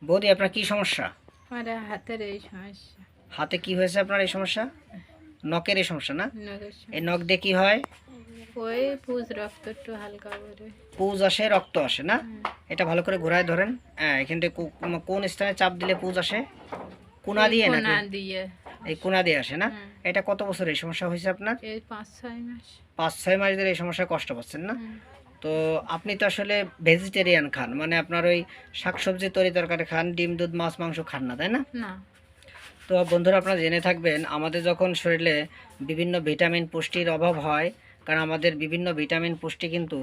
বৌদি আপনার কি সমস্যা? আমার হাতের এই সমস্যা। হাতে কি হয়েছে আপনার এই সমস্যা? নখের এই সমস্যা না? নখের এই সমস্যা। নখ দিয়ে কি হয়? ওই পুজ রক্ত একটু হালকা করে। পুজ আসে, রক্ত আসে না? হুম। এটা ভালো করে ঘোরায় ধরেন। হ্যাঁ, এখান থেকে কোন স্থানে চাপ দিলে পুজ আসে? কোনা এই দিয়ে নাকি? কোনা দিয়ে। এই কোনা দিয়ে আসে না? হুম। এটা কত বছর এই সমস্যা হয়েছে আপনার? এই 5-6 মাস। 5-6 মাস ধরে এই সমস্যায় কষ্ট পাচ্ছেন না? হুম। তো আপনি তো আসলে ভেজিটেরিয়ান খান, মানে আপনার ওই শাকসবজি তরি তরকারি খান, ডিম দুধ মাছ মাংস খান না, তাই না? না। তো বন্ধুরা, আপনারা জেনে থাকবেন আমাদের যখন শরীরে বিভিন্ন ভিটামিন পুষ্টির অভাব হয়, কারণ আমাদের বিভিন্ন ভিটামিন পুষ্টি কিন্তু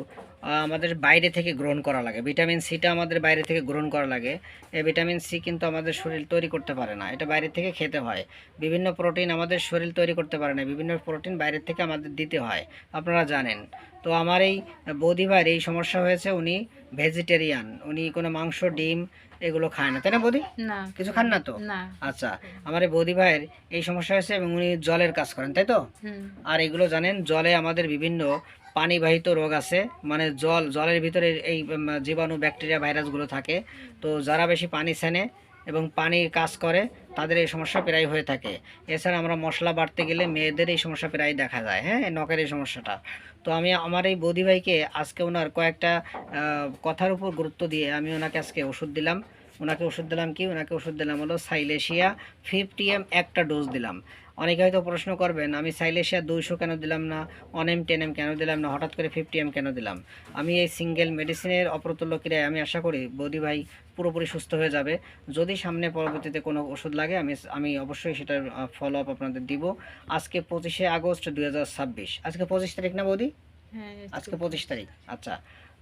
আমাদের বাইরে থেকে গ্রহণ করা লাগে। ভিটামিন সিটা আমাদের বাইরে থেকে গ্রহণ করা লাগে। এই ভিটামিন সি কিন্তু আমাদের শরীর তৈরি করতে পারে না, এটা বাইরে থেকে খেতে হয়। বিভিন্ন প্রোটিন আমাদের শরীর তৈরি করতে পারে না, বিভিন্ন প্রোটিন বাইরে থেকে আমাদের দিতে হয়, আপনারা জানেন। তো আমার এই বৌদি ভাইয়ের এই সমস্যা হয়েছে, উনি ভেজিটেরিয়ান, উনি কোনো মাংস ডিম এগুলো খায় না, তাই না বৌদি? না। কিছু খান না তো? না। আচ্ছা, আমার এই বৌদি ভাইয়ের এই সমস্যা হয়েছে এবং উনি জলের কাজ করেন, তাই তো? হুম। আর এগুলো জানেন, জলে আমাদের বিভিন্ন পানিবাহিত রোগ আছে, মানে জলের ভিতরে এই জীবাণু ব্যাকটেরিয়া ভাইরাসগুলো থাকে। তো যারা বেশি পানি ছেনে এবং পানির কাজ করে তাদের এই সমস্যা প্রায় হয়ে থাকে। এছাড়া আমরা মশলা বাড়তে গেলে মেয়েদের এই সমস্যা প্রায় দেখা যায়, হ্যাঁ, এই নখের এই সমস্যাটা। তো আমি আমার এই বৌদি ভাইকে আজকে ওনার কয়েকটা কথার উপর গুরুত্ব দিয়ে আমি ওনাকে আজকে ওষুধ দিলাম। ওনাকে ওষুধ দিলাম কি? ওনাকে ওষুধ দিলাম হলো সাইলেশিয়া 50 ml একটা ডোজ দিলাম। অনেকে হয়তো প্রশ্ন করবেন, আমি সাইলেশিয়া 200 কেন দিলাম না, 1 m 10 m কেন দিলাম না, হঠাৎ করে 50 m কেন দিলাম? আমি এই সিঙ্গেল মেডিসিনের অপ্রতুল্য ক্রিয়ায় আমি আশা করি বৌদি ভাই পুরোপুরি সুস্থ হয়ে যাবে। যদি সামনে পরবর্তীতে কোনো ওষুধ লাগে আমি আমি অবশ্যই সেটার ফলো আপ আপনাদের দিব। আজকে 25শে আগস্ট 2026, আজকে 25 তারিখ না বৌদি? হ্যাঁ। আজকে 25 তারিখ। আচ্ছা,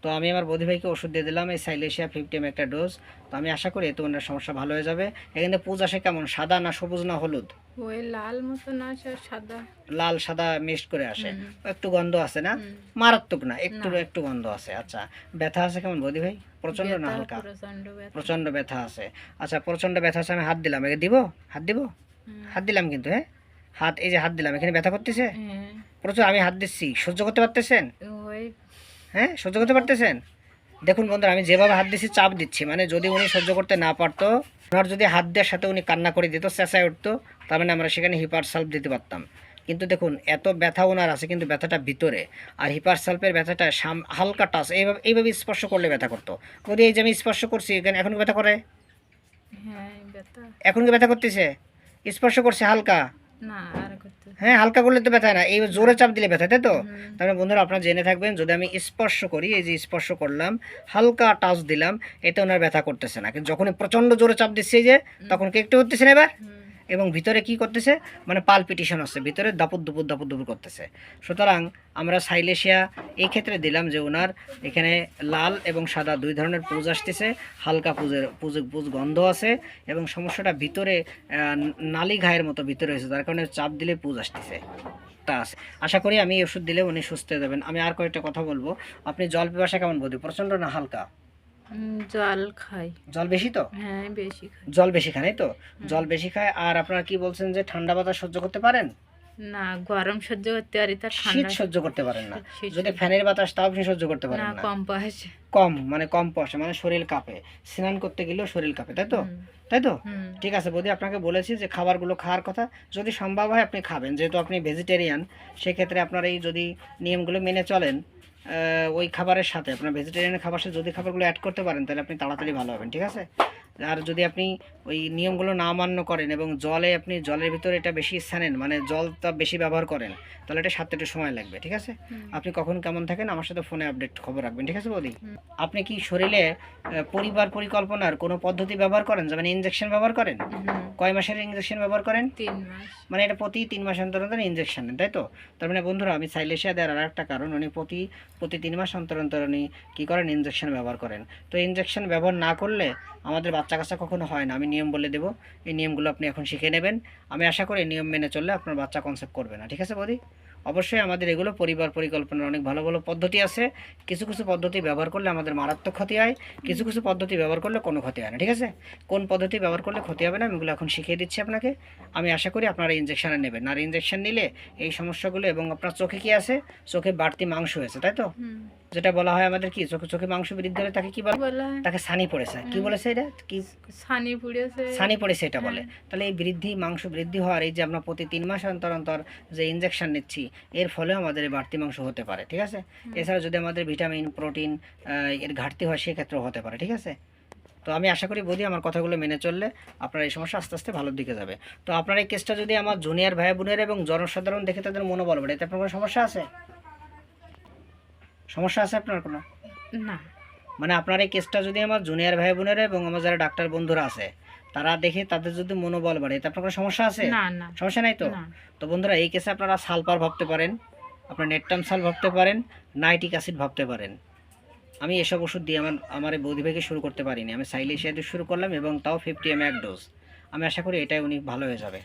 তো আমি আমার বৌদি ভাইকে ওষুধ দিয়ে দিলাম এই সাইলেশিয়া 50 ml একটা ডোজ। তো আমি আশা করি এতে ওনার সমস্যা ভালো হয়ে যাবে। এখানে পুজ আসে কেমন, সাদা না সবুজ না হলুদ? ওই লাল মতন আছে, সাদা। লাল সাদা মিক্সড করে আসে। হুম। একটু গন্ধ আছে না? হুম। মারাত্মক না, একটু না। একটু গন্ধ আছে। আচ্ছা, ব্যথা আছে কেমন বৌদি ভাই? প্রচন্ড না ব্যথা, হালকা? প্রচন্ড ব্যথা। প্রচন্ড ব্যথা আছে। আচ্ছা, প্রচন্ড ব্যথা আছে, আমি হাত দিলাম, একে দিব? হাত দিব? হুম। হাত দিলাম কিন্তু, হ্যাঁ, হাত, এই যে হাত দিলাম, এখানে ব্যথা করতেছে হ্যাঁ। প্রচুর। আমি হাত দিচ্ছি, সহ্য করতে পারতেছেন? ওই। হ্যাঁ, সহ্য করতে পারতেছেন? দেখুন বন্ধুরা, আমি যেভাবে হাত দিচ্ছি চাপ দিচ্ছি, মানে যদি উনি সহ্য করতে না পারতো, ওনার যদি হাত দেওয়ার সাথে উনি কান্না করে দিত, চেঁচায় উঠতো, তার মানে আমরা সেখানে হিপার সালভ দিতে পারতাম। কিন্তু দেখুন, এত ব্যথা ওনার আছে কিন্তু ব্যথাটা ভিতরে। আর হিপার সালফের ব্যথাটা হালকা টাচ, এইভাবে এইভাবে স্পর্শ করলে ব্যথা করতো। যদি এই যে আমি স্পর্শ করছি, এখানে এখন কি ব্যথা করে? হ্যাঁ, ব্যথা। এখন কি ব্যথা করতেছে? স্পর্শ করছে হালকা। না, আর করতে। হ্যাঁ, হালকা করলে তো ব্যথা না, এই জোরে চাপ দিলে ব্যথা, তাই তো? হুম। তাহলে বন্ধুরা, আপনারা জেনে থাকবেন, যদি আমি স্পর্শ করি, এই যে স্পর্শ করলাম, হালকা টাচ দিলাম, এতে ওনার ব্যথা করতেছে না। কিন্তু যখন প্রচণ্ড জোরে চাপ দিচ্ছে এই যে, তখন কি একটু হতেছে না এবার? হুম। এবং ভিতরে কি করতেছে, মানে পালপিটেশন হচ্ছে, ভিতরে দাপুর দুপুর দাপুর দুপুর করতেছে। সুতরাং আমরা সাইলেশিয়া এই ক্ষেত্রে দিলাম যে ওনার এখানে লাল এবং সাদা দুই ধরনের পুজ আসতেছে, হালকা পুজ গন্ধ আছে এবং সমস্যাটা ভিতরে নালি ঘায়ের মতো ভিতরে হয়েছে, যার কারণে চাপ দিলে পুজ আসতেছে। তা আছে। আশা করি আমি এই ওষুধ দিলে উনি সুস্থ হয়ে যাবেন। আমি আর কয়েকটা কথা বলবো। আপনি জল পিপাসা কেমন বোধ, প্রচণ্ড না হালকা? জল খাই। জল বেশি তো? হ্যাঁ, বেশি খাই। জল বেশি খান, এই তো? জল বেশি খায়। আর আপনারা কি বলছেন যে ঠান্ডা বাতাস সহ্য করতে পারেন? না, গরম সহ্য করতে পারি, তার শীত ঠান্ডা সহ্য করতে পারেন না? শীত যদি সহ্য- ফ্যানের বাতাস তাও আপনি সহ্য করতে না, পারেন না? কম পাশে। কম মানে কম পয়সা, মানে শরীর কাঁপে, স্নান করতে গেলেও শরীর কাঁপে, তাই তো? হুম। তাই তো? হুম। ঠিক আছে বৌদি, আপনাকে বলেছি যে খাবারগুলো খাওয়ার কথা, যদি সম্ভব হয় আপনি খাবেন, যেহেতু আপনি ভেজিটেরিয়ান। সেক্ষেত্রে আপনার এই যদি নিয়মগুলো মেনে চলেন, ওই খাবারের সাথে আপনার ভেজিটেরিয়ানের খাবার সাথে যদি খাবারগুলো অ্যাড করতে পারেন, তাহলে আপনি তাড়াতাড়ি ভালো হবেন, ঠিক আছে? আর যদি আপনি ওই নিয়মগুলো না মান্য করেন এবং আপনি জলের ভিতরে এটা বেশি ছানেন, মানে জলটা বেশি ব্যবহার করেন, তাহলে এটা সারতে একটু সময় লাগবে, ঠিক আছে? হুম। আপনি কখন কেমন থাকেন আমার সাথে ফোনে আপডেট খবর রাখবেন, ঠিক আছে বৌদি? হুম। আপনি কি শরীরে পরিবার পরিকল্পনার কোনো পদ্ধতি ব্যবহার করেন, যেমন ইনজেকশন ব্যবহার করেন? হুম। কয় মাসের ইনজেকশন ব্যবহার করেন? 3 মাস। মানে এটা প্রতি 3 মাস অন্তর অন্তর ইনজেকশন নেন, তাই তো? তার মানে বন্ধুরা, আমি সাইলেশিয়া দেওয়ার আর একটা কারণ, উনি প্রতি প্রতি 3 মাস অন্তর অন্তর উনি কী করেন, ইনজেকশন ব্যবহার করেন। তো ইনজেকশন ব্যবহার না করলে আমাদের বাচ্চা কাচ্চা কখনো হয় না। আমি নিয়ম বলে দেবো, এই নিয়মগুলো আপনি এখন শিখে নেবেন। আমি আশা করি নিয়ম মেনে চললে আপনার বাচ্চা কনসেপ্ট করবে না, ঠিক আছে বৌদি? অবশ্যই আমাদের এগুলো পরিবার পরিকল্পনার অনেক ভালো ভালো পদ্ধতি আছে। কিছু কিছু পদ্ধতি ব্যবহার করলে আমাদের মারাত্মক ক্ষতি হয়, কিছু কিছু পদ্ধতি ব্যবহার করলে কোনো ক্ষতি হয় না, ঠিক আছে? কোন পদ্ধতি ব্যবহার করলে ক্ষতি হবে না আমি এগুলো এখন শিখিয়ে দিচ্ছি আপনাকে। আমি আশা করি আপনারা ইনজেকশানে নেবেন, আর ইনজেকশন নিলে এই সমস্যাগুলো, এবং আপনার চোখে কি আছে, চোখে বাড়তি মাংস হয়েছে, তাই তো? হুম। যেটা বলা হয় আমাদের কি, চোখে চোখে মাংস বৃদ্ধি হলে তাকে কি বলে? বলা হয় তাকে ছানি পড়েছে। কি বলেছে এটা? কি ছানি পুড়েছে। ছানি পড়েছে এটা বলে। তাহলে এই বৃদ্ধি, মাংস বৃদ্ধি হওয়ার, এই যে আমরা প্রতি 3 মাস অন্তর অন্তর যে ইনজেকশন নিচ্ছি, এর ফলে আমাদের এই বাড়তি মাংস হতে পারে, ঠিক আছে? এছাড়া যদি আমাদের ভিটামিন, প্রোটিন এর ঘাটতি হয় সেক্ষেত্রেও হতে পারে, ঠিক আছে? তো আমি আশা করি বৌদি আমার কথাগুলো মেনে চললে আপনার এই সমস্যা আস্তে আস্তে ভালোর দিকে যাবে। তো আপনার এই কেসটা যদি আমার জুনিয়র ভাই বোনের এবং জনসাধারণ দেখে তাদের মনোবল বাড়ে, এতে আপনার কোনো সমস্যা আছে? সমস্যা আছে আপনার কোনো? না। মানে আপনার এই কেসটা যদি আমার জুনিয়র ভাই বোনেরা এবং আমার যারা ডাক্তার বন্ধুরা আছে তারা দেখে তাদের যদি মনোবল বাড়ে, এতে আপনার কোনো সমস্যা আছে? না না সমস্যা নাই তো? না। তো বন্ধুরা, এই কেসে আপনারা সালফার ভাবতে পারেন, আপনার নেটটাম সাল ভাবতে পারেন, নাইট্রিক অ্যাসিড ভাবতে পারেন। আমি এসব ওষুধ দিয়ে আমার এই বৌদি ভাইকে শুরু করতে পারিনি, আমি সাইলেশিয়া দিয়ে শুরু করলাম, এবং তাও 50 mg এক ডোজ। আমি আশা করি এটাই উনি ভালো হয়ে যাবে।